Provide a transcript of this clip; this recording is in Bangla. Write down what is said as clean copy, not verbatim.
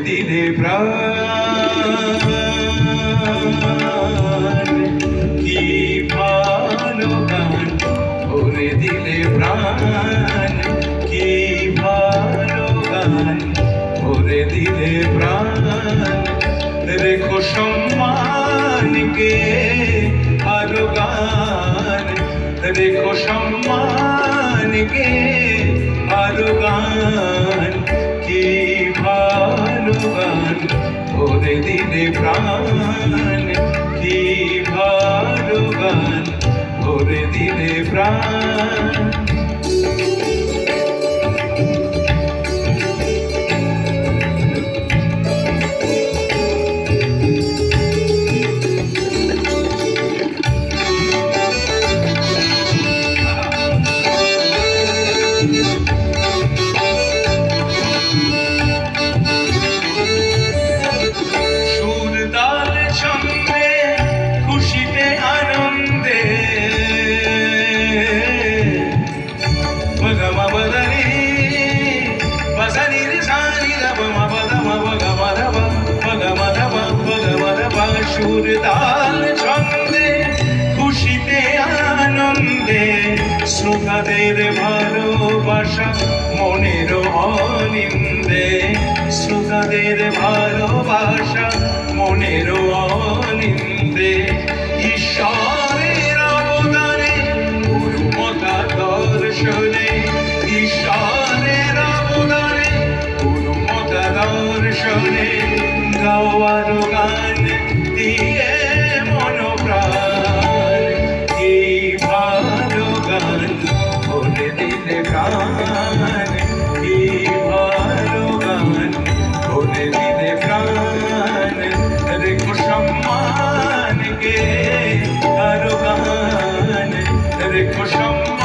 দিলে প্রাণ কি ভালো গান ভরে দিলে প্রাণ কি ভালো গান ভরে দিলে প্রাণ রেখো সম্মানকে আরো গান রেখো সম্মানকে আরো গান কি ভালো গান ভরে দিলে প্রাণ কি ভালো গান ভরে দিলে প্রাণ সুর তাল ছন্দে খুশিতে আনন্দে শ্রোতাদের ভালোবাসা মনের অনিন্দে শ্রোতাদের ভালোবাসা মনের অনিন্দে ঈশ্বরের অবদানে গুরুমতা দর্শনে ঈশ্বরের অবদানে গুরুমতা দর্শনে গাওয়ার গান দিয়ে মনোপ্রাণ কি ভালো গান ভরে দিলে প্রাণ কি ভালো গান ভরে দিলে প্রাণ রেখো সম্মানকে আরো গান রেখো সম্মান